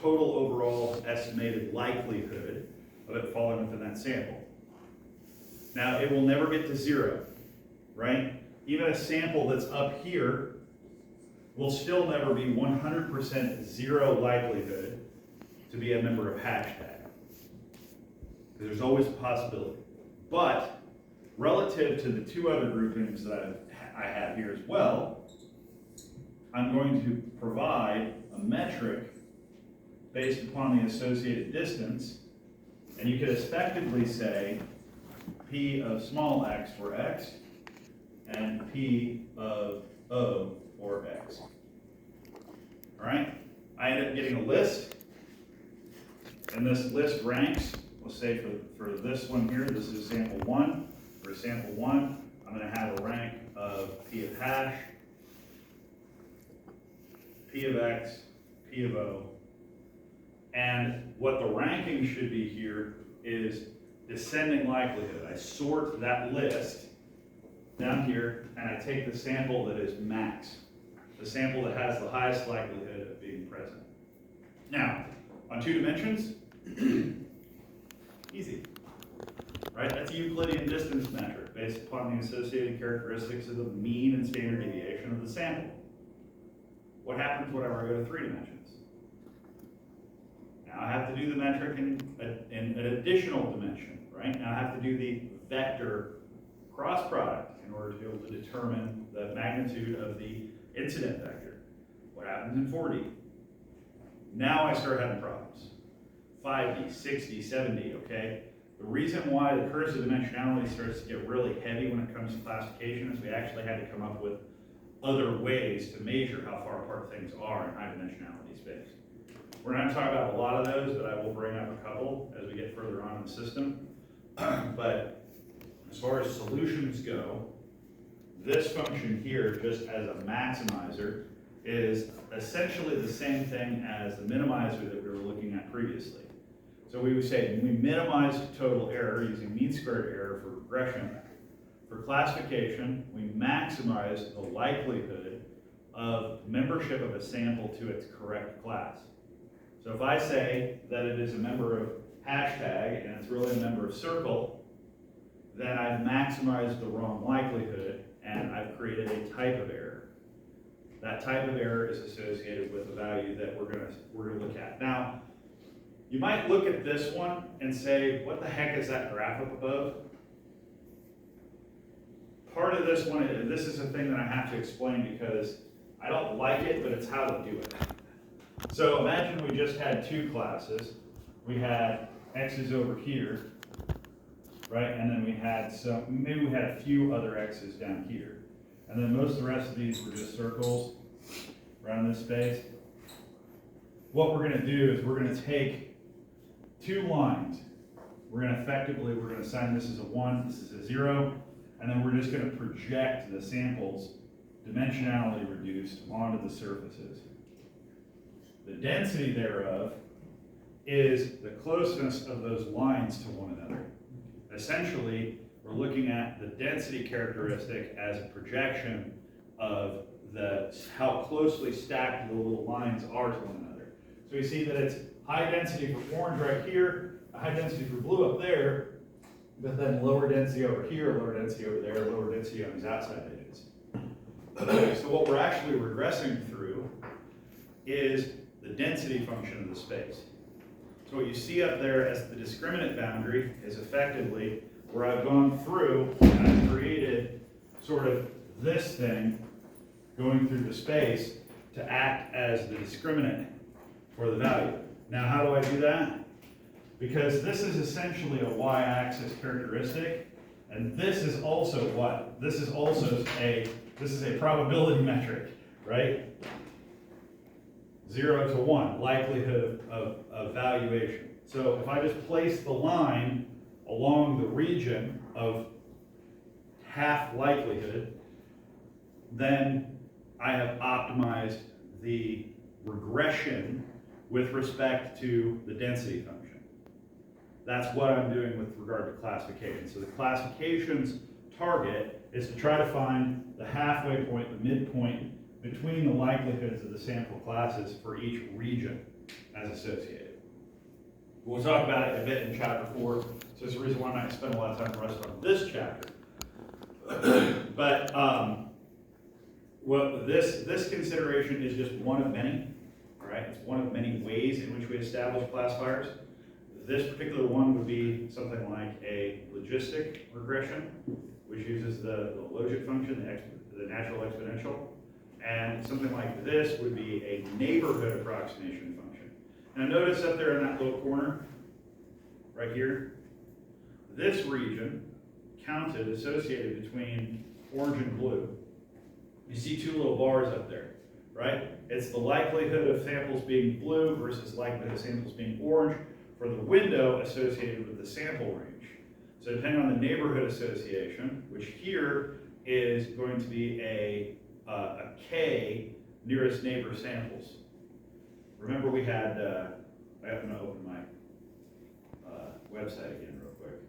total overall estimated likelihood of it falling within that sample. Now, it will never get to 0, right? Even a sample that's up here will still never be 100% 0 likelihood to be a member of hashtag. Because there's always a possibility. But relative to the two other groupings that I have here as well, I'm going to provide a metric based upon the associated distance, and you could effectively say P of small x for x and P of O for x. All right, I end up getting a list, and this list ranks, we'll say for this one here, this is sample 1. For sample 1, I'm going to have a rank of P of hash, P of x, P of O, and what the ranking should be here is descending likelihood. I sort that list down here, and I take the sample that is max, the sample that has the highest likelihood of being present. Now, on 2 dimensions, easy, right? That's a Euclidean distance metric based upon the associated characteristics of the mean and standard deviation of the sample. What happens whenever I go to 3 dimensions? Now I have to do the metric in an additional dimension, right? Now I have to do the vector cross product in order to be able to determine the magnitude of the incident vector. What happens in 4D? Now I start having problems. 5D, 60, 70, okay? The reason why the curse of dimensionality starts to get really heavy when it comes to classification is we actually had to come up with other ways to measure how far apart things are in high dimensionality space. We're not going to talk about a lot of those, but I will bring up a couple as we get further on in the system. But as far as solutions go, this function here, just as a maximizer, is essentially the same thing as the minimizer that we were looking at previously. So we would say when we minimize total error using mean squared error for regression, for classification, we maximize the likelihood of membership of a sample to its correct class. So if I say that it is a member of hashtag and it's really a member of circle, then I've maximized the wrong likelihood and I've created a type of error. That type of error is associated with the value that we're gonna look at. Now, you might look at this one and say, what the heck is that graph up above? Part of this one, this is a thing that I have to explain because I don't like it, but it's how to do it. So imagine we just had 2 classes. We had x's over here, right? And then we had maybe we had a few other x's down here. And then most of the rest of these were just circles around this space. What we're gonna do is we're gonna take 2 lines. We're gonna assign this as a 1, this is a 0, and then we're just gonna project the samples dimensionality reduced onto the surfaces. The density thereof is the closeness of those lines to one another. Essentially, we're looking at the density characteristic as a projection of how closely stacked the little lines are to one another. So we see that it's high density for orange right here, a high density for blue up there, but then lower density over here, lower density over there, lower density on these outside edges. So what we're actually regressing through is the density function of the space. So what you see up there as the discriminant boundary is effectively where I've gone through and I've created sort of this thing going through the space to act as the discriminant for the value. Now how do I do that? Because this is essentially a y-axis characteristic, and this is also what? This is a probability metric, right? 0 to 1, likelihood of valuation. So if I just place the line along the region of half likelihood, then I have optimized the regression with respect to the density function. That's what I'm doing with regard to classification. So the classification's target is to try to find the halfway point, the midpoint between the likelihoods of the sample classes for each region. as associated. We'll talk about it a bit in chapter 4, so it's the reason why I'm not going to spend a lot of time for us on this chapter. But well, this consideration is just one of many, all right? It's one of many ways in which we establish classifiers. This particular one would be something like a logistic regression, which uses the logit function, the natural exponential. And something like this would be a neighborhood approximation function. Now notice up there in that little corner, right here, this region counted associated between orange and blue. You see two little bars up there, right? It's the likelihood of samples being blue versus likelihood of samples being orange for the window associated with the sample range. So depending on the neighborhood association, which here is going to be a K nearest neighbor samples. Remember we had, I'm going to open my website again real quick.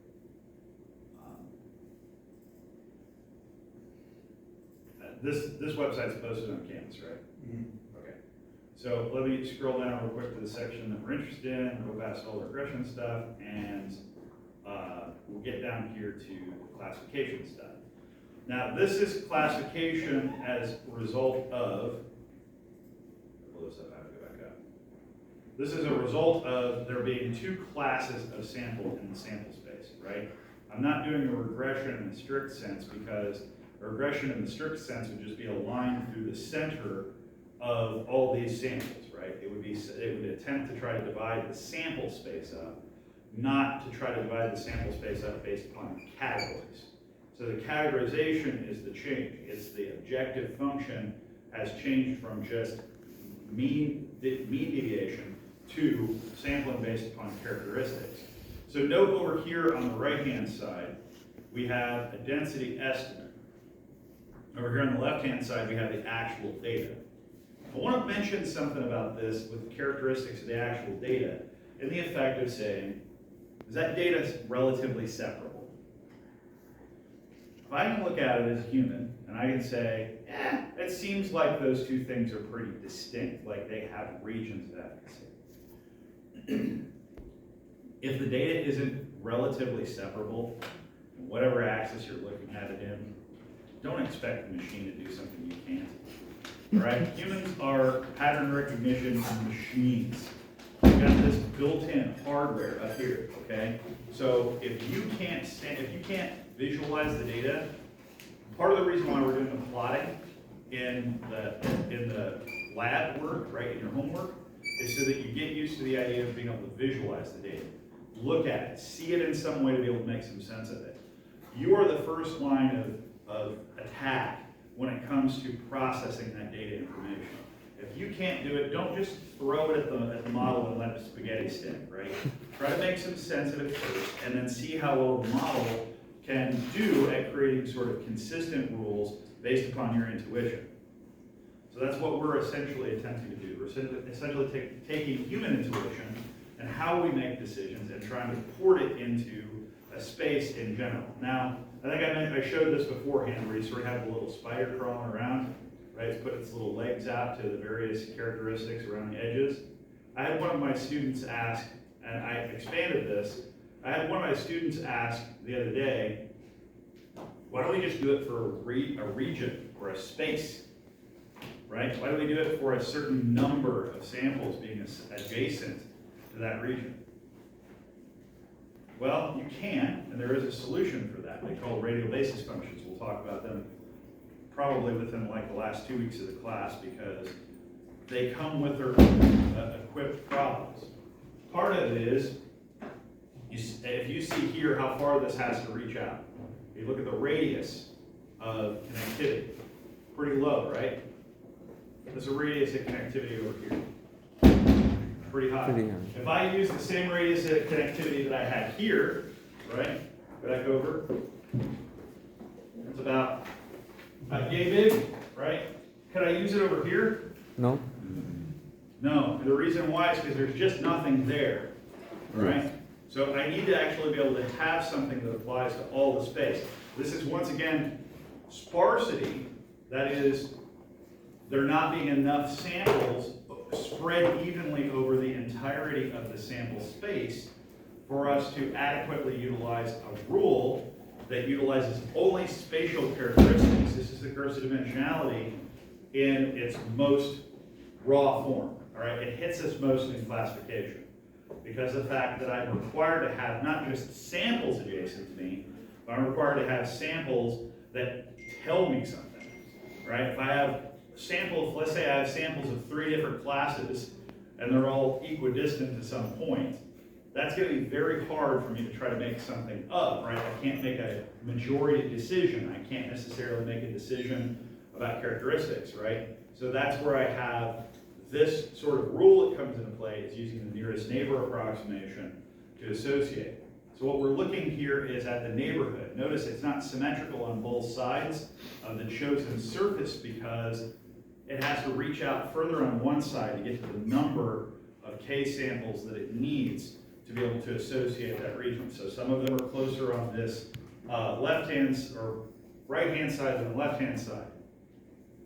This website's posted on Canvas, right? Mm-hmm. Okay. So let me scroll down real quick to the section that we're interested in, go past all the regression stuff, and we'll get down here to classification stuff. Now, this is classification as a result of, pull this up, I have to go back up. This is a result of there being two classes of sample in the sample space, right? I'm not doing a regression in the strict sense because a regression in the strict sense would just be a line through the center of all these samples, right? It would attempt to try to divide the sample space up, not to try to divide the sample space up based upon categories. So the categorization is the change. It's the objective function has changed from just mean deviation to sampling based upon characteristics. So note over here on the right-hand side, we have a density estimate. Over here on the left-hand side, we have the actual data. I want to mention something about this with the characteristics of the actual data and the effect of saying, is that data relatively separable? If I can look at it as a human, and I can say, it seems like those two things are pretty distinct, like they have regions of efficacy. If the data isn't relatively separable, whatever axis you're looking at it in, don't expect the machine to do something you can't. All right? Humans are pattern recognition machines. We've got this built-in hardware up here, okay? So if you can't visualize the data, part of the reason why we're doing the plotting in the lab work, right, in your homework, is so that you get used to the idea of being able to visualize the data. Look at it, see it in some way to be able to make some sense of it. You are the first line of attack when it comes to processing that data information. If you can't do it, don't just throw it at the model and let it spaghetti stick, right? Try to make some sense of it first, and then see how well the model can do at creating sort of consistent rules based upon your intuition. So that's what we're essentially attempting to do. We're essentially taking human intuition and how we make decisions and trying to port it into a space in general. Now, I think I showed this beforehand where you sort of have the little spider crawling around, right? It's put its little legs out to the various characteristics around the edges. I had one of my students ask, and I expanded this, I had one of my students ask the other day, why don't we just do it for a region or a space, right? Why do we do it for a certain number of samples being adjacent to that region? Well, you can, and there is a solution for that. They call radial basis functions. We'll talk about them probably within like the last 2 weeks of the class because they come with their equipped problems. Part of it is, if you see here how far this has to reach out, you look at the radius of connectivity, pretty low, right? There's a radius of connectivity over here. Pretty high. If I use the same radius of connectivity that I had here, right? Back over. It's about yay big, right? Could I use it over here? No. No. And the reason why is because there's just nothing there, right? So I need to actually be able to have something that applies to all the space. This is once again sparsity. That is, there not being enough samples spread evenly over the entire majority of the sample space for us to adequately utilize a rule that utilizes only spatial characteristics. This is the cursive dimensionality in its most raw form, all right? It hits us most in classification because of the fact that I'm required to have not just samples adjacent to me, but I'm required to have samples that tell me something, right? If I have samples, let's say I have samples of 3 different classes and they're all equidistant to some point, that's going to be very hard for me to try to make something up, right? I can't make a majority decision. I can't necessarily make a decision about characteristics, right? So that's where I have this sort of rule that comes into play, is using the nearest neighbor approximation to associate. So what we're looking here is at the neighborhood. Notice it's not symmetrical on both sides of the chosen surface because it has to reach out further on one side to get to the number of K samples that it needs to be able to associate that region. So some of them are closer on this left-hand or right-hand side than the left-hand side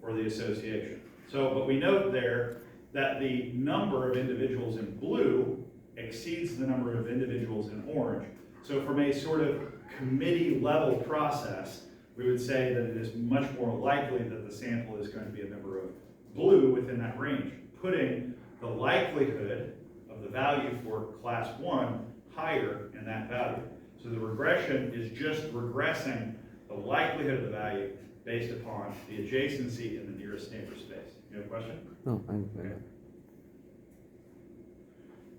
for the association. So, but we note there that the number of individuals in blue exceeds the number of individuals in orange. So from a sort of committee level process, we would say that it is much more likely that the sample is going to be a member of blue within that range, putting the likelihood of the value for class 1 higher in that value. So the regression is just regressing the likelihood of the value based upon the adjacency in the nearest neighbor space. You have a question? No, I'm okay.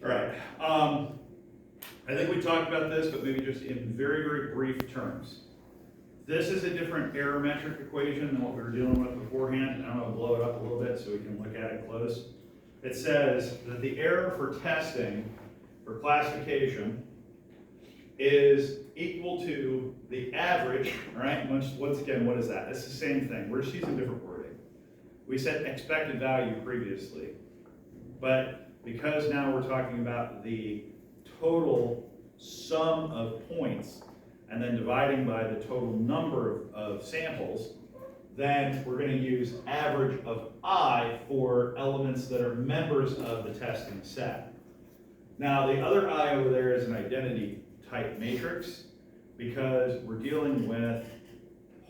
All right. I think we talked about this, but maybe just in very, very brief terms. This is a different error metric equation than what we were dealing with beforehand. I'm going to blow it up a little bit so we can look at it close. It says that the error for testing for classification is equal to the average, all right? Once again, what is that? It's the same thing. We're just using different wording. We said expected value previously, but because now we're talking about the total sum of points and then dividing by the total number of samples, then we're going to use average of I for elements that are members of the testing set. Now, the other I over there is an identity type matrix because we're dealing with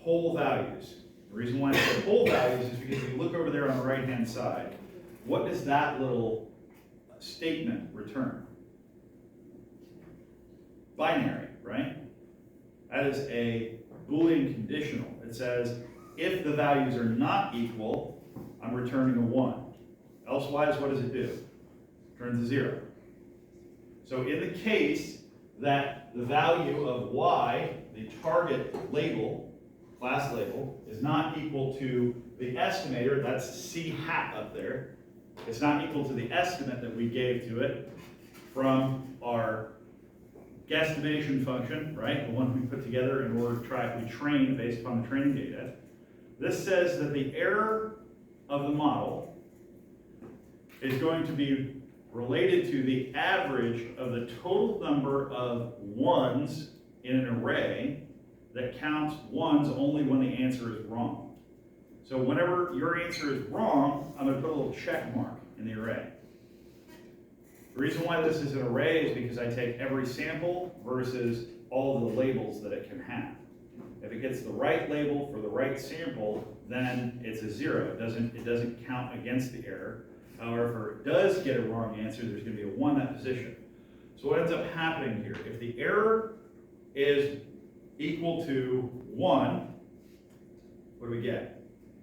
whole values. The reason why I say whole values is because if you look over there on the right-hand side, what does that little statement return? Binary, right? That is a Boolean conditional. It says, if the values are not equal, I'm returning a 1. Elsewise, what does it do? It returns a 0. So in the case that the value of y, the target label, class label, is not equal to the estimator, that's C hat up there, it's not equal to the estimate that we gave to it from our guesstimation function, right? The one we put together in order to we train based upon the training data. This says that the error of the model is going to be related to the average of the total number of ones in an array that counts ones only when the answer is wrong. So whenever your answer is wrong, I'm going to put a little check mark in the array. The reason why this is an array is because I take every sample versus all of the labels that it can have. If it gets the right label for the right sample, then it's a 0. It doesn't count against the error. However, if it does get a wrong answer, there's going to be a 1 in that position. So what ends up happening here, if the error is equal to 1, what do we get?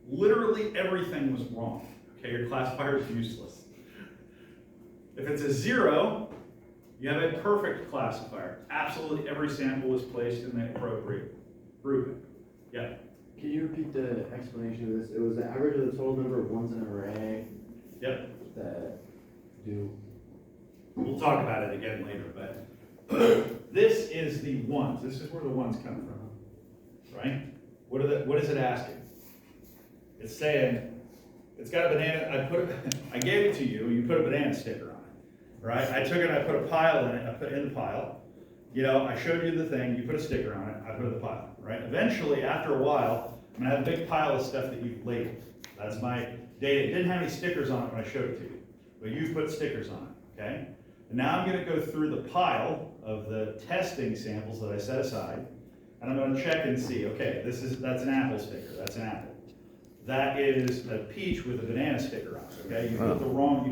Literally everything was wrong. Okay, your classifier is useless. If it's a 0, you have a perfect classifier. Absolutely every sample was placed in the appropriate grouping. Yeah? Can you repeat the explanation of this? It was the average of the total number of ones in an array. Yep. That do. We'll talk about it again later, but this is the ones. This is where the ones come from, right? What is it asking? It's saying, it's got a banana, I gave it to you, you put a banana sticker on it, right? I took it, I put a pile in it, I put it in the pile. You know, I showed you the thing, you put a sticker on it, I put it in the pile, right? Eventually, after a while, I'm gonna have a big pile of stuff that you've labeled. That's my data. It didn't have any stickers on it when I showed it to you, but you've put stickers on it, okay? And now I'm gonna go through the pile of the testing samples that I set aside, and I'm gonna check and see, okay, that's an apple sticker, that's an apple. That is a peach with a banana sticker on it, okay? You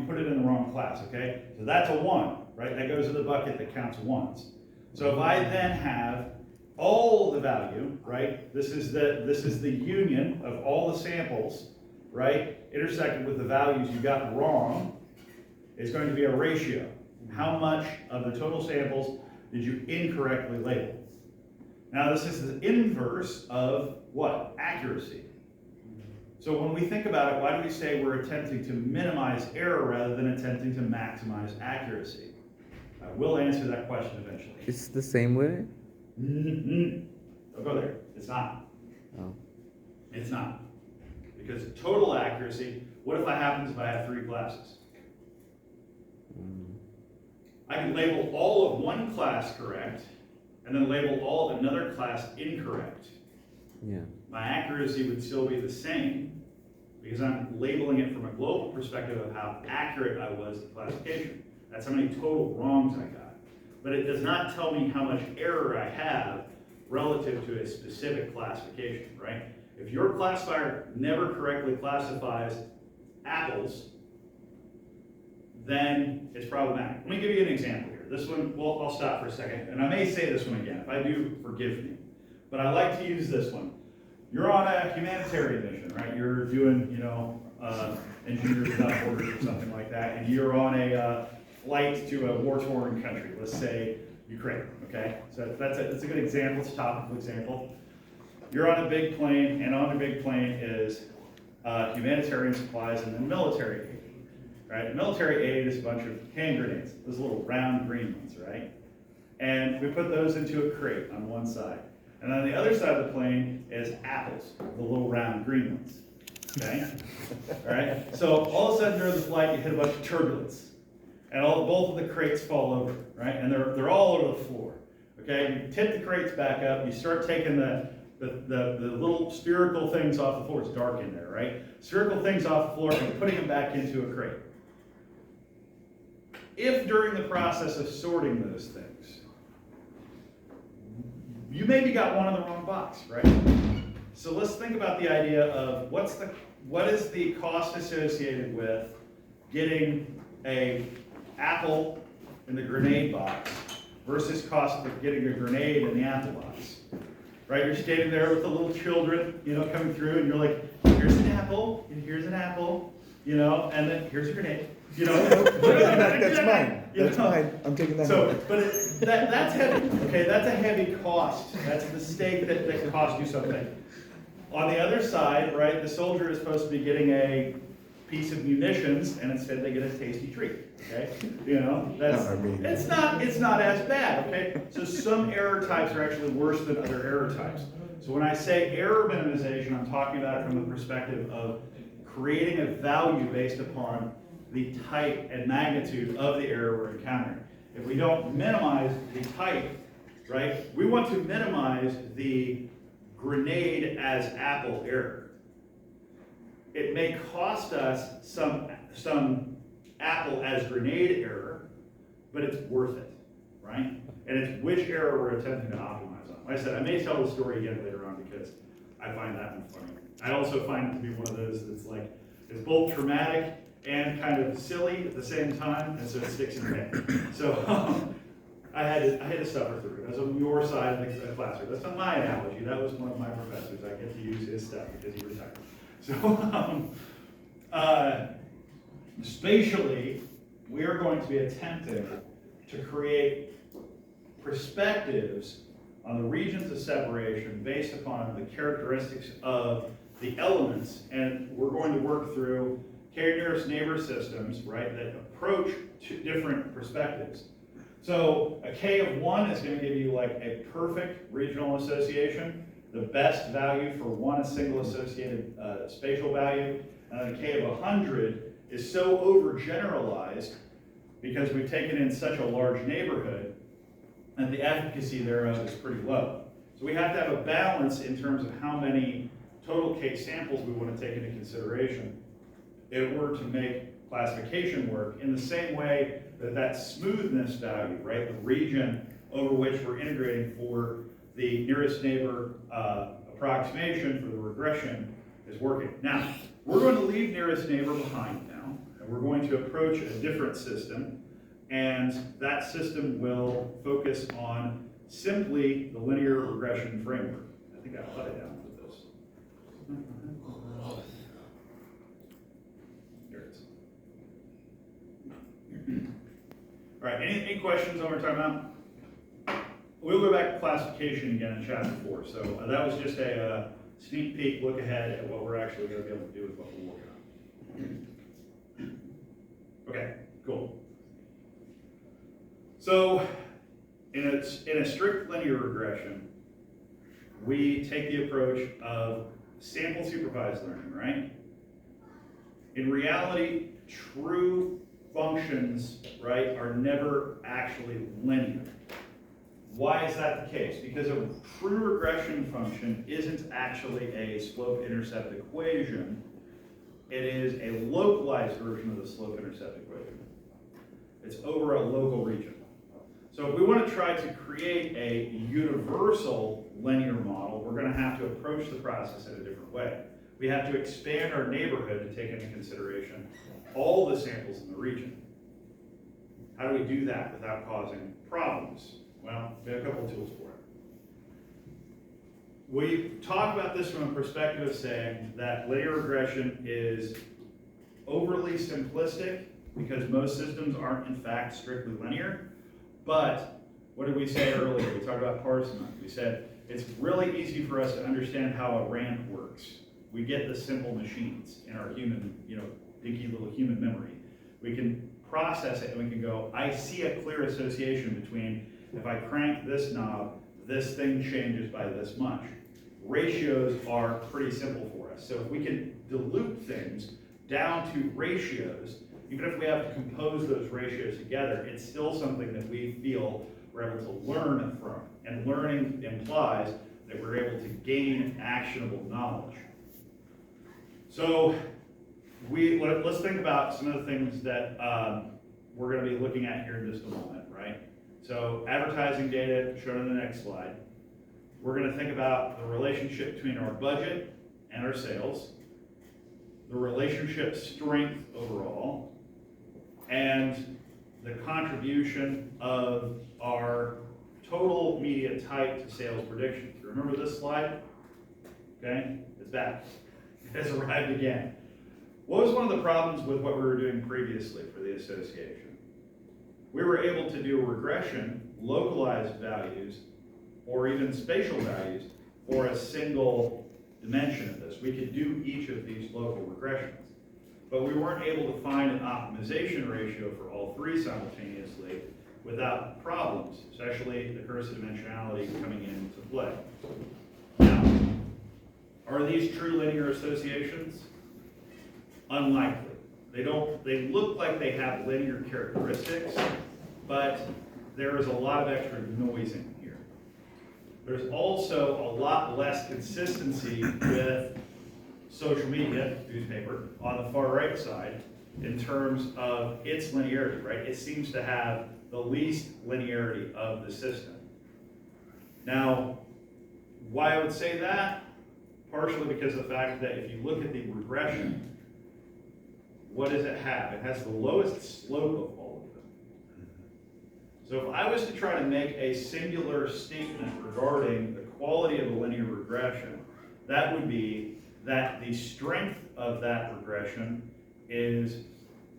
put it in the wrong class, okay? So that's a 1, right? That goes in the bucket that counts ones. So if I then have all the value, right? This is the union of all the samples, right? Intersected with the values you got wrong, is going to be a ratio. How much of the total samples did you incorrectly label? Now this is the inverse of what? Accuracy. So when we think about it, why do we say we're attempting to minimize error rather than attempting to maximize accuracy? I will answer that question eventually. It's the same way? Don't go there. It's not. Oh. It's not. Because total accuracy, what if I have 3 classes? I can label all of one class correct, and then label all of another class incorrect. Yeah. My accuracy would still be the same, because I'm labeling it from a global perspective of how accurate I was at classification. That's how many total wrongs I got. But it does not tell me how much error I have relative to a specific classification, right? If your classifier never correctly classifies apples, then it's problematic. Let me give you an example here. This one, well, I'll stop for a second, and I may say this one again. If I do, forgive me. But I like to use this one. You're on a humanitarian mission, right? You're doing, Engineers Without Borders or something like that, and you're on a flight to a war-torn country, let's say Ukraine, okay? So that's a good example, it's a topical example. You're on a big plane, and on the big plane is humanitarian supplies and then military aid, right? Military aid is a bunch of hand grenades, those little round green ones, right? And we put those into a crate on one side. And on the other side of the plane is apples, the little round green ones, okay? All right, so all of a sudden during the flight, you hit a bunch of turbulence. And both of the crates fall over, right? And they're all over the floor, okay? You tip the crates back up, you start taking the little spherical things off the floor. It's dark in there, right? Spherical things off the floor and putting them back into a crate. If during the process of sorting those things, you maybe got one in the wrong box, right? So let's think about the idea of what is the cost associated with getting a apple in the grenade box versus cost of getting a grenade in the apple box, right? You're standing there with the little children, coming through, and you're like, here's an apple, and here's an apple, and then here's a grenade, That's mine. That's mine. I'm taking that. So, but that's heavy, okay? That's a heavy cost. That's the stake that can cost you something. On the other side, right, the soldier is supposed to be getting a piece of munitions, and instead they get a tasty treat, okay? It's not as bad, okay? So some error types are actually worse than other error types. So when I say error minimization, I'm talking about it from the perspective of creating a value based upon the type and magnitude of the error we're encountering. If we don't minimize the type, right, we want to minimize the grenade as apple error. It may cost us some apple as grenade error, but it's worth it, right? And it's which error we're attempting to optimize on. Like I said, I may tell the story again later on because I find that one funny. I also find it to be one of those that's like, it's both traumatic and kind of silly at the same time, and so it sticks in your head. So I had to suffer through it. That's on your side of the classroom. That's not my analogy. That was one of my professors. I get to use his stuff because he retired. So spatially, we are going to be attempting to create perspectives on the regions of separation based upon the characteristics of the elements, and we're going to work through k-nearest neighbor systems, right, that approach to different perspectives. So a K of 1 is going to give you like a perfect regional association, the best value for one single associated spatial value, and a K of 100 is so overgeneralized because we've taken in such a large neighborhood that the efficacy thereof is pretty low. So we have to have a balance in terms of how many total case samples we want to take into consideration in order to make classification work in the same way that smoothness value, right, the region over which we're integrating for the nearest neighbor approximation for the regression is working. Now, we're going to leave nearest neighbor behind now, and we're going to approach a different system, and that system will focus on simply the linear regression framework. I think I'll let it down for this. There it is. All right, any questions on what we're talking about? We'll go back to classification again in chapter 4. So that was just a sneak peek, look ahead at what we're actually going to be able to do with what we're working on. Okay, cool. So in a strict linear regression, we take the approach of sample supervised learning, right? In reality, true functions, right, are never actually linear. Why is that the case? Because a true regression function isn't actually a slope-intercept equation. It is a localized version of the slope-intercept equation. It's over a local region. So if we want to try to create a universal linear model, we're going to have to approach the process in a different way. We have to expand our neighborhood to take into consideration all the samples in the region. How do we do that without causing problems? Well, we have a couple of tools for it. We talk about this from a perspective of saying that linear regression is overly simplistic because most systems aren't in fact strictly linear. But what did we say earlier? We talked about parsimony. We said it's really easy for us to understand how a ramp works. We get the simple machines in our human, dinky little human memory. We can process it and we can go, I see a clear association between if I crank this knob, this thing changes by this much. Ratios are pretty simple for us. So if we can dilute things down to ratios, even if we have to compose those ratios together, it's still something that we feel we're able to learn from. And learning implies that we're able to gain actionable knowledge. So let's think about some of the things that we're going to be looking at here in just a moment, right? So advertising data shown in the next slide. We're going to think about the relationship between our budget and our sales, the relationship strength overall, and the contribution of our total media type to sales predictions. Remember this slide? Okay, it's back. It has arrived again. What was one of the problems with what we were doing previously for the association? We were able to do regression, localized values, or even spatial values for a single dimension of this. We could do each of these local regressions. But we weren't able to find an optimization ratio for all three simultaneously without problems, especially the curse of dimensionality coming into play. Now, are these true linear associations? Unlikely. They look like they have linear characteristics, but there is a lot of extra noise in here. There's also a lot less consistency with social media, newspaper, on the far right side in terms of its linearity, right? It seems to have the least linearity of the system. Now, why I would say that? Partially because of the fact that if you look at the regression, what does it have? It has the lowest slope of all of them. So if I was to try to make a singular statement regarding the quality of a linear regression, that would be that the strength of that regression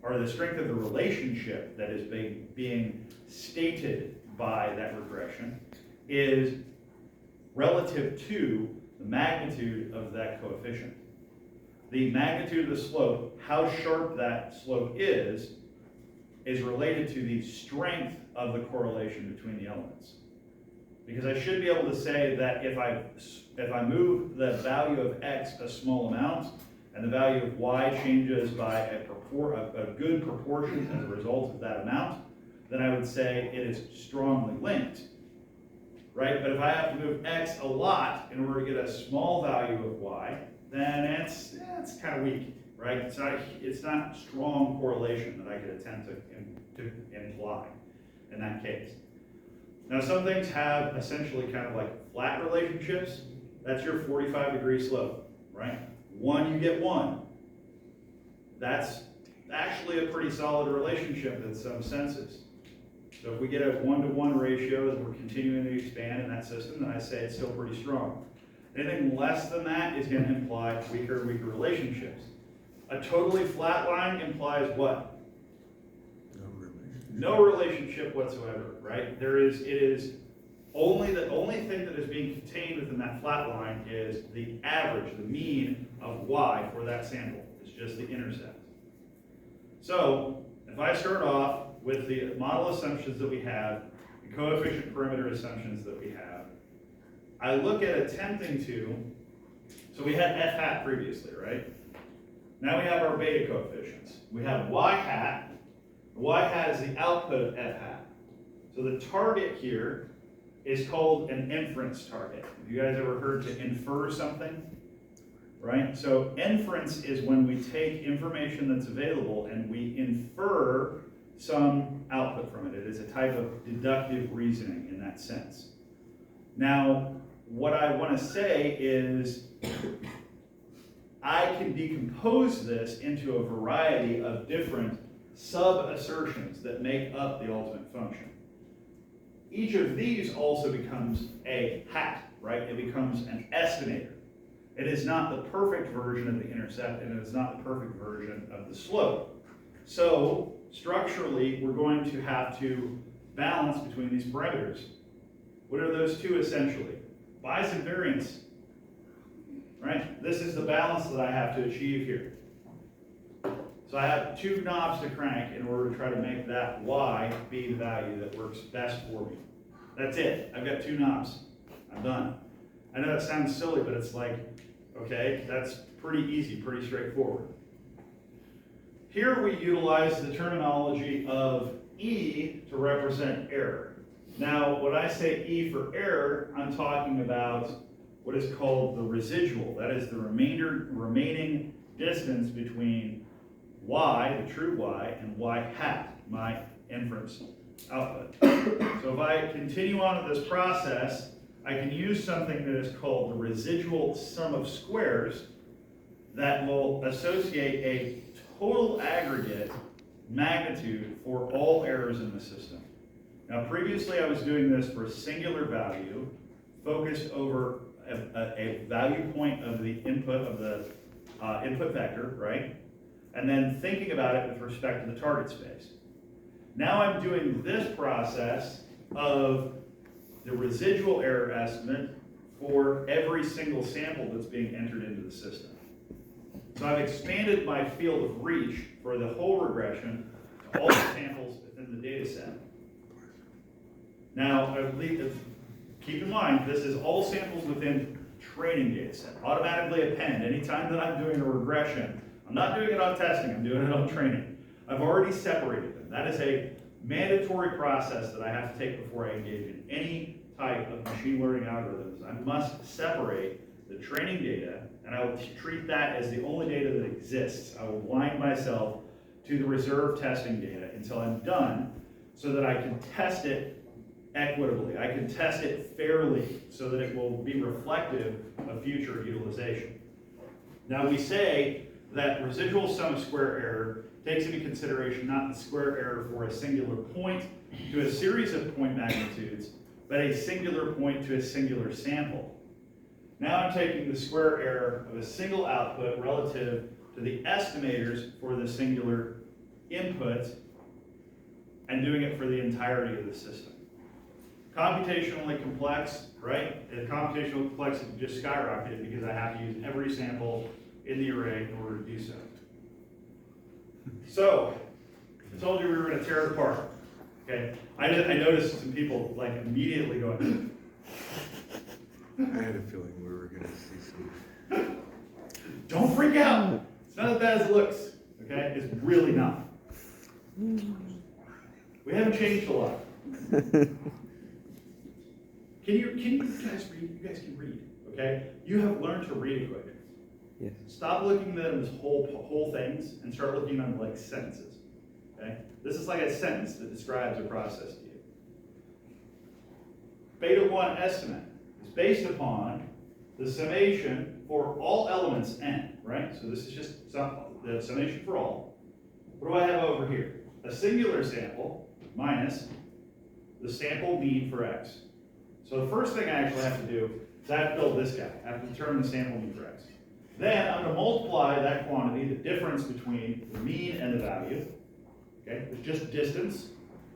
or the strength of the relationship that is being stated by that regression is relative to the magnitude of that coefficient. The magnitude of the slope, how sharp that slope is related to the strength of the correlation between the elements. Because I should be able to say that if I move the value of x a small amount and the value of y changes by a good proportion as a result of that amount, then I would say it is strongly linked, right? But if I have to move x a lot in order to get a small value of y, then it's kind of weak, right? It's not strong correlation that I could attempt to to imply in that case. Now, some things have essentially kind of like flat relationships. That's your 45-degree slope, right? 1, you get 1. That's actually a pretty solid relationship in some senses. So if we get a 1-to-1 ratio as we're continuing to expand in that system, then I say it's still pretty strong. Anything less than that is going to imply weaker and weaker relationships. A totally flat line implies what? No relationship whatsoever, right? The only thing that is being contained within that flat line is the average, the mean of y for that sample. It's just the intercept. So if I start off with the model assumptions that we have, the coefficient perimeter assumptions that we have, I look at attempting to, so we had f hat previously, right? Now we have our beta coefficients. We have y hat. Y hat is the output of f hat. So the target here is called an inference target. Have you guys ever heard to infer something? Right? So inference is when we take information that's available and we infer some output from it. It is a type of deductive reasoning in that sense. Now, what I want to say is I can decompose this into a variety of different sub-assertions that make up the ultimate function. Each of these also becomes a hat, right? It becomes an estimator. It is not the perfect version of the intercept, and it is not the perfect version of the slope. So, structurally, we're going to have to balance between these parameters. What are those two essentially? Bias and variance, right? This is the balance that I have to achieve here. So I have 2 knobs to crank in order to try to make that y be the value that works best for me. That's it. I've got 2 knobs. I'm done. I know that sounds silly, but it's like, okay, that's pretty easy, pretty straightforward. Here we utilize the terminology of E to represent error. Now, when I say E for error, I'm talking about what is called the residual. That is the remaining distance between y, the true y, and y hat, my inference output. So if I continue on with this process, I can use something that is called the residual sum of squares that will associate a total aggregate magnitude for all errors in the system. Now, previously I was doing this for a singular value, focused over a value point of the input vector, right? And then thinking about it with respect to the target space. Now I'm doing this process of the residual error estimate for every single sample that's being entered into the system. So I've expanded my field of reach for the whole regression to all the samples within the data set. Now, keep in mind, this is all samples within training data set, automatically append. Anytime that I'm doing a regression, I'm not doing it on testing, I'm doing it on training. I've already separated them. That is a mandatory process that I have to take before I engage in any type of machine learning algorithms. I must separate the training data, and I will treat that as the only data that exists. I will blind myself to the reserve testing data until I'm done so that I can test it equitably. I can test it fairly so that it will be reflective of future utilization. Now we say that residual sum of square error takes into consideration not the square error for a singular point to a series of point magnitudes, but a singular point to a singular sample. Now I'm taking the square error of a single output relative to the estimators for the singular input and doing it for the entirety of the system. Computationally complex, right? The computational complexity just skyrocketed because I have to use every sample in the array in order to do so. So, I told you we were going to tear it apart. Okay, I noticed some people like immediately going. I had a feeling we were going to see some. Don't freak out. It's not as bad as it looks. Okay, it's really not. We haven't changed a lot. Can you guys read? You guys can read, okay? You have learned to read equations. Yes. Stop looking at them as whole things and start looking at them like sentences. okay? This is like a sentence that describes a process to you. Beta 1 estimate is based upon the summation for all elements n, right? So this is just the summation for all. What do I have over here? A singular sample minus the sample mean for x. So the first thing I actually have to do is I have to build this guy. I have to determine the sample mean for x. Then I'm going to multiply that quantity, the difference between the mean and the value. Okay, it's just distance.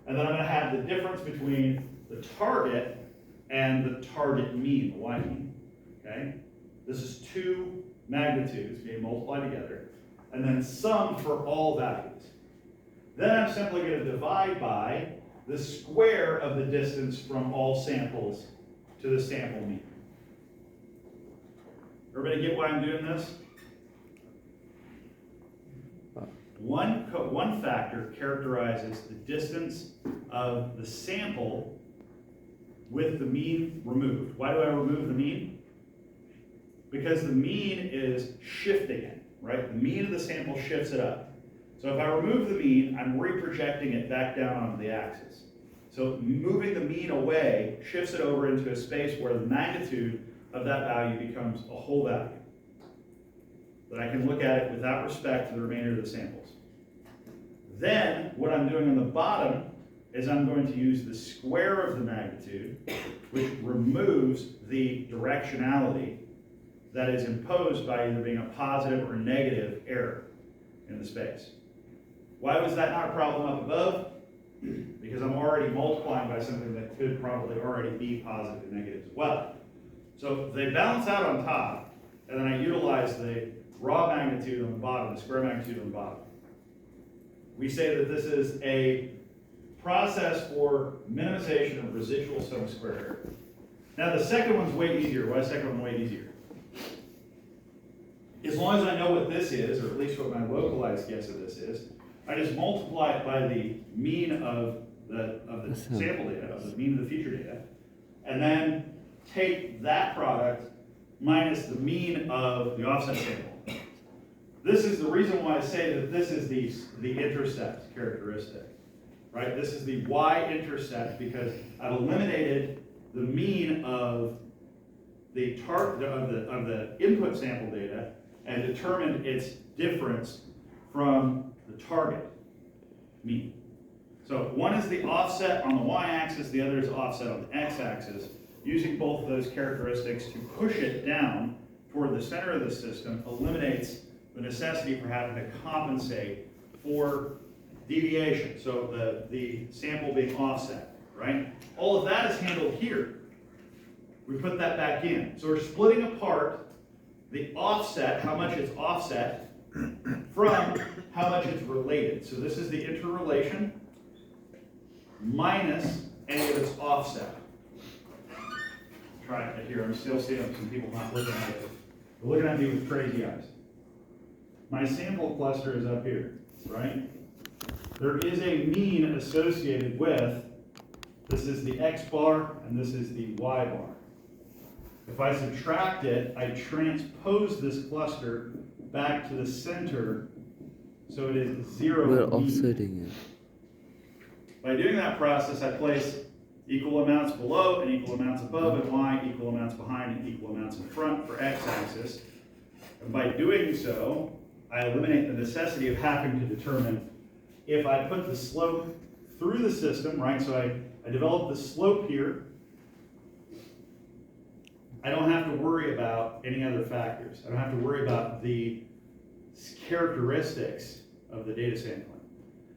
And then I'm going to have the difference between the target and the target mean, the y mean. Okay, this is two magnitudes being multiplied together. And then sum for all values. Then I'm simply going to divide by the square of the distance from all samples to the sample mean. Everybody get why I'm doing this? One factor characterizes the distance of the sample with the mean removed. Why do I remove the mean? Because the mean is shifting it, right? The mean of the sample shifts it up. So if I remove the mean, I'm reprojecting it back down onto the axis. So moving the mean away shifts it over into a space where the magnitude of that value becomes a whole value. That I can look at it without respect to the remainder of the samples. Then, what I'm doing on the bottom is I'm going to use the square of the magnitude, which removes the directionality that is imposed by either being a positive or negative error in the space. Why was that not a problem up above? Because I'm already multiplying by something that could probably already be positive and negative as well. So they balance out on top, and then I utilize the raw magnitude on the bottom, the square magnitude on the bottom. We say that this is a process for minimization of residual sum square error. Now the second one's way easier. Why is the second one way easier? As long as I know what this is, or at least what my localized guess of this is, I just multiply it by the mean of the sample data, of the mean of the feature data, and then take that product minus the mean of the offset sample. This is the reason why I say that this is the intercept characteristic, right? This is the y-intercept because I've eliminated the mean of the input sample data and determined its difference from the target mean. So one is the offset on the y-axis, the other is offset on the x-axis. Using both of those characteristics to push it down toward the center of the system eliminates the necessity for having to compensate for deviation, so the sample being offset, right? All of that is handled here. We put that back in. So we're splitting apart the offset, how much it's offset, from how much it's related. So this is the interrelation minus any of its offset. Try it here. I'm still seeing some people not looking at it. They're looking at me with crazy eyes. My sample cluster is up here, right? There is a mean associated with, this is the x bar and this is the y bar. If I subtract it, I transpose this cluster back to the center, so it is zero. We're mean. offsetting it. By doing that process, I place equal amounts below and equal amounts above, and y equal amounts behind and equal amounts in front for x-axis. And by doing so, I eliminate the necessity of having to determine if I put the slope through the system, right? So I develop the slope here. I don't have to worry about any other factors. I don't have to worry about the characteristics of the data sampling.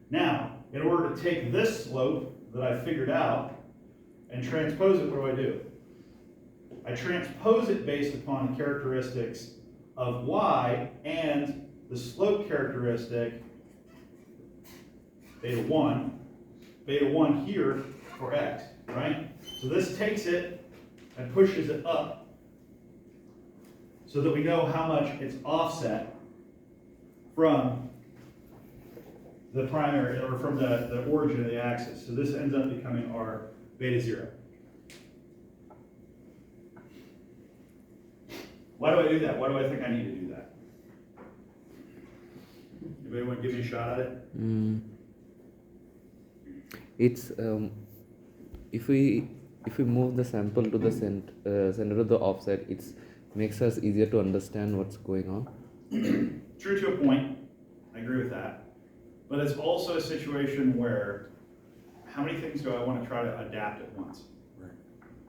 Now, in order to take this slope that I figured out and transpose it, what do? I transpose it based upon the characteristics of y and the slope characteristic beta 1 here for x, right? So this takes it and pushes it up so that we know how much it's offset from the primary, or from the origin of the axis. So this ends up becoming our beta 0. Why do I do that? Why do I think I need to do that? Anybody want to give me a shot at it? it's if we move the sample to the center of the offset, it's makes us easier to understand what's going on. True to a point, I agree with that. But it's also a situation where, how many things do I want to try to adapt at once? Right.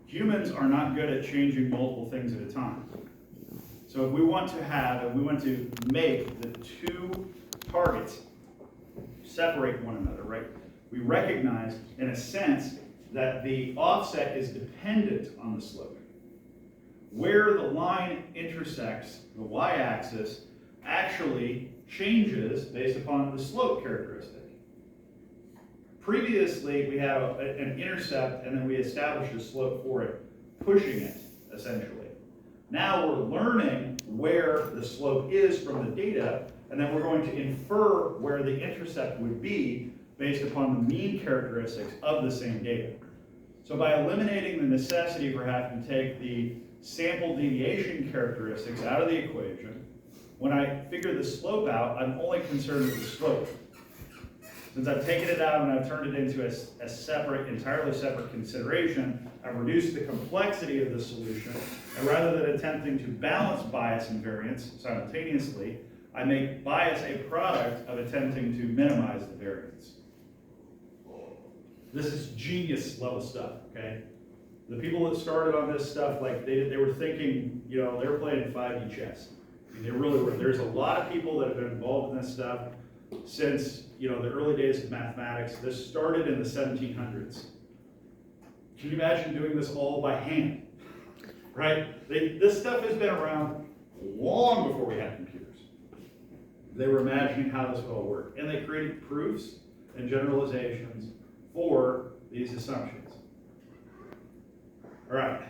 Humans are not good at changing multiple things at a time. So if we want to make the two targets separate one another, right? We recognize, in a sense, that the offset is dependent on the slope. Where the line intersects the y-axis actually changes based upon the slope characteristic. Previously, we had an intercept and then we established a slope for it, pushing it, essentially. Now we're learning where the slope is from the data, and then we're going to infer where the intercept would be based upon the mean characteristics of the same data. So by eliminating the necessity for having to take the sample deviation characteristics out of the equation, when I figure the slope out, I'm only concerned with the slope. Since I've taken it out and I've turned it into a separate, entirely separate consideration, I've reduced the complexity of the solution, and rather than attempting to balance bias and variance simultaneously, I make bias a product of attempting to minimize the variance. This is genius level stuff, okay? The people that started on this stuff, like they were thinking, they were playing 5D chess. I mean, they really were. There's a lot of people that have been involved in this stuff since, the early days of mathematics. This started in the 1700s. Can you imagine doing this all by hand, right? This stuff has been around long before we had computers. They were imagining how this would all work, and they created proofs and generalizations for these assumptions. All right,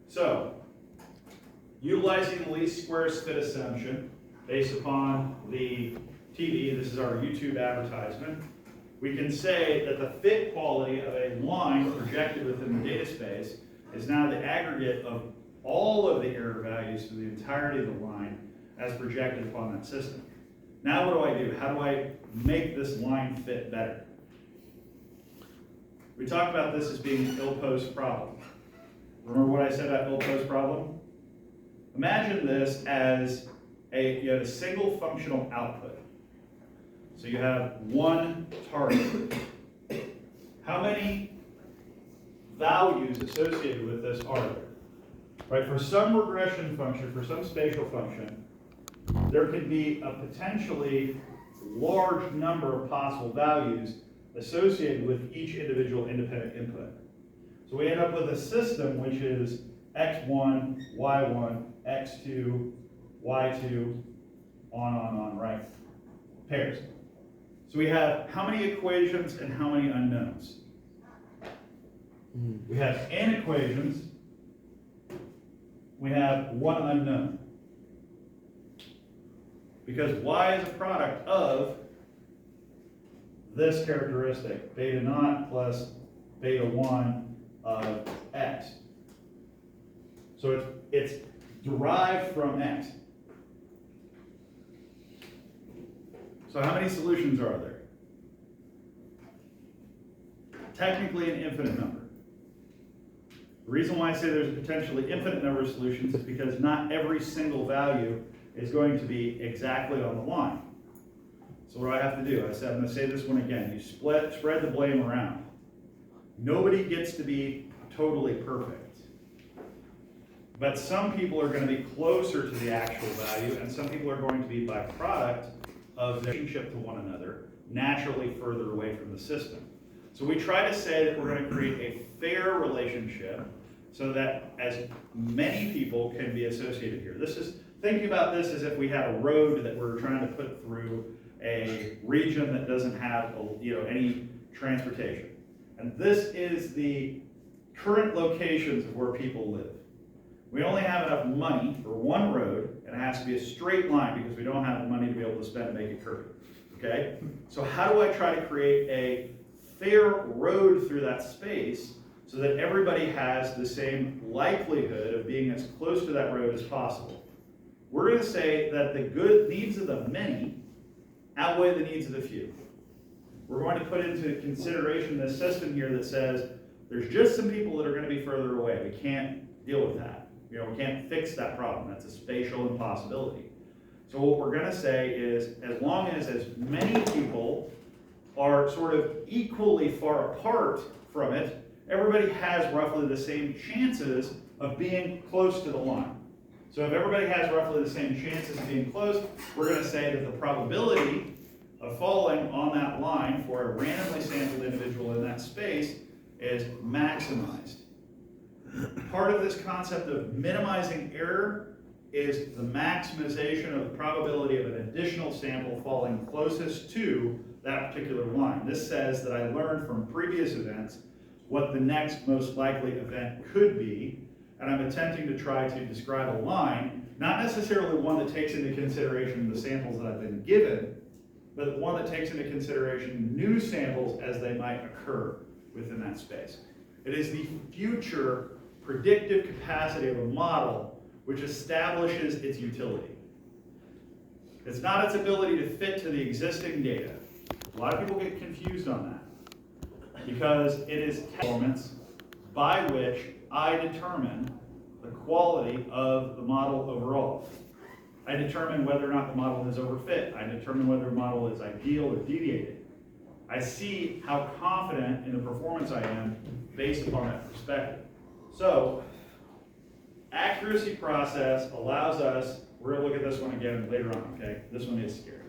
so utilizing the least squares fit assumption based upon the TV, this is our YouTube advertisement, we can say that the fit quality of a line projected within the data space is now the aggregate of all of the error values for the entirety of the line as projected upon that system. Now what do? How do I make this line fit better? We talked about this as being an ill-posed problem. Remember what I said about ill-posed problem? Imagine this as you have a single functional output. So you have one target. How many values associated with this are there? Right, for some regression function, for some spatial function, there can be a potentially large number of possible values associated with each individual independent input. So we end up with a system which is x1, y1, x2, y2, on, right? Pairs. So we have how many equations and how many unknowns? We have n equations, we have one unknown. Because y is a product of this characteristic, beta naught plus beta 1 of x. So it's derived from x. So how many solutions are there? Technically an infinite number. The reason why I say there's a potentially infinite number of solutions is because not every single value is going to be exactly on the line. So what do I have to do? I'm going to say this one again. You spread the blame around. Nobody gets to be totally perfect. But some people are going to be closer to the actual value, and some people are going to be by product of their relationship to one another, naturally further away from the system. So we try to say that we're going to create a fair relationship so that as many people can be associated here. This is thinking about this as if we had a road that we're trying to put through a region that doesn't have any transportation. And this is the current locations of where people live. We only have enough money for one road, and it has to be a straight line because we don't have the money to be able to spend to make it curvy. Okay? So how do I try to create a fair road through that space so that everybody has the same likelihood of being as close to that road as possible? We're going to say that the good needs of the many outweigh the needs of the few. we're going to put into consideration this system here that says, there's just some people that are gonna be further away. We can't deal with that. You know, we can't fix that problem. That's a spatial impossibility. So what we're gonna say is, as long as many people are sort of equally far apart from it, everybody has roughly the same chances of being close to the line. So if everybody has roughly the same chances of being close, we're gonna say that the probability of falling on that line for a randomly sampled individual in that space is maximized. Part of this concept of minimizing error is the maximization of the probability of an additional sample falling closest to that particular line. This says that I learned from previous events what the next most likely event could be, and I'm attempting to try to describe a line, not necessarily one that takes into consideration the samples that I've been given, but one that takes into consideration new samples as they might occur within that space. It is the future predictive capacity of a model which establishes its utility. It's not its ability to fit to the existing data. A lot of people get confused on that because it is performance by which I determine the quality of the model overall. I determine whether or not the model is overfit. I determine whether the model is ideal or deviated. I see how confident in the performance I am based upon that perspective. So, accuracy process allows us, we're going to look at this one again later on, okay? This one is scary.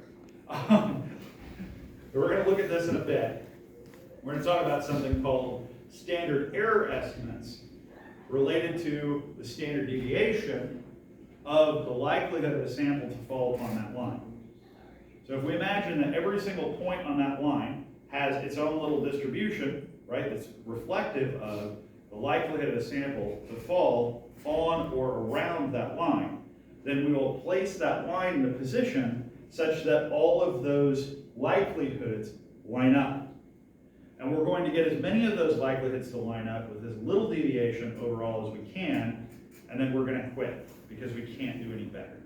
We're going to look at this in a bit. We're going to talk about something called standard error estimates related to the standard deviation of the likelihood of a sample to fall upon that line. So if we imagine that every single point on that line has its own little distribution, right, that's reflective of the likelihood of a sample to fall on or around that line, then we will place that line in a position such that all of those likelihoods line up. And we're going to get as many of those likelihoods to line up with as little deviation overall as we can, and then we're going to quit because we can't do any better.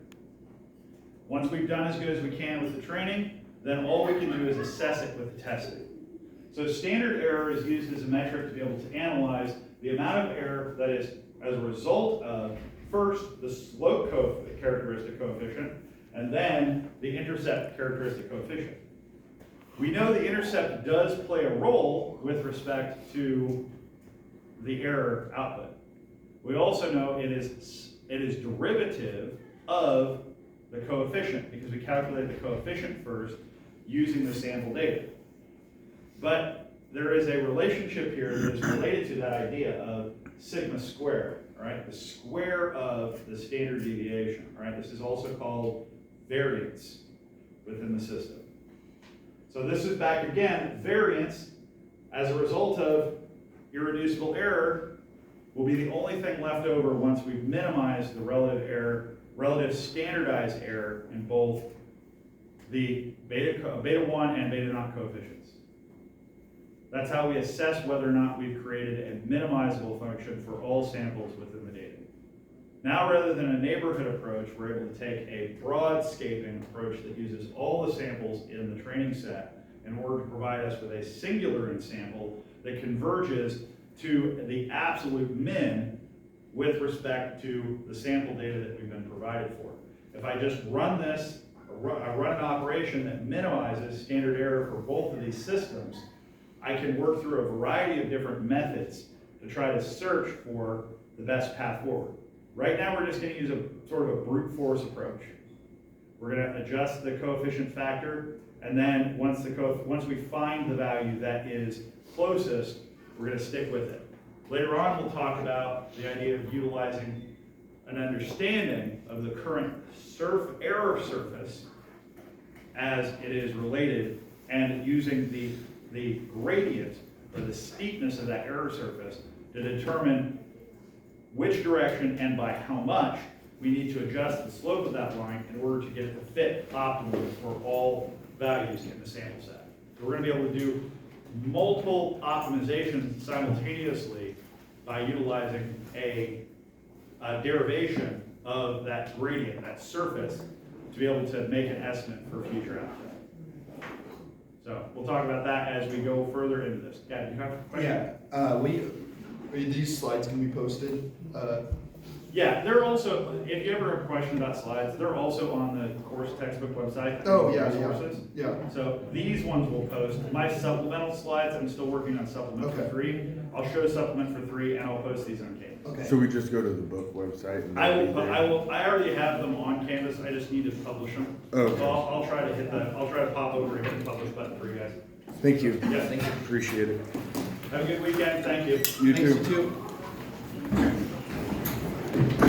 Once we've done as good as we can with the training, then all we can do is assess it with the testing. So standard error is used as a metric to be able to analyze the amount of error that is as a result of, first, the slope characteristic coefficient, and then the intercept characteristic coefficient. We know the intercept does play a role with respect to the error output. We also know it is derivative of the coefficient because we calculate the coefficient first using the sample data. But there is a relationship here that is related to that idea of sigma squared, right? The square of the standard deviation, right? This is also called variance within the system. So this is back again, variance as a result of irreducible error will be the only thing left over once we've minimized the relative standardized error in both the beta 1 and beta naught coefficients. That's how we assess whether or not we've created a minimizable function for all samples within the data. Now, rather than a neighborhood approach, we're able to take a broad-scaping approach that uses all the samples in the training set in order to provide us with a singular sample that converges to the absolute min with respect to the sample data that we've been provided for. If I just run this, I run an operation that minimizes standard error for both of these systems, I can work through a variety of different methods to try to search for the best path forward. Right now, we're just going to use a sort of a brute force approach. We're going to adjust the coefficient factor, and then once we find the value that is closest, we're going to stick with it. Later on, we'll talk about the idea of utilizing an understanding of the current error surface as it is related, and using the gradient or the steepness of that error surface to determine which direction and by how much we need to adjust the slope of that line in order to get it to fit optimally for all values in the sample set. So we're going to be able to do multiple optimizations simultaneously by utilizing a derivation of that gradient, that surface, to be able to make an estimate for future output. So we'll talk about that as we go further into this. Yeah, do you have a question? Yeah, these slides can be posted, Yeah, they're also, if you ever have a question about slides, they're also on the course textbook website. Oh, yeah, Resources. yeah. So these ones will post. My supplemental slides, I'm still working on supplement for Okay. 3. I'll show supplement for 3 and I'll post these on Canvas. Okay. So we just go to the book website and. I already have them on Canvas, I just need to publish them. Okay. So I'll try to pop over and hit the publish button for you guys. Thank you. Yeah, thank you. Appreciate it. Have a good weekend, thank you. You Thanks, too. too.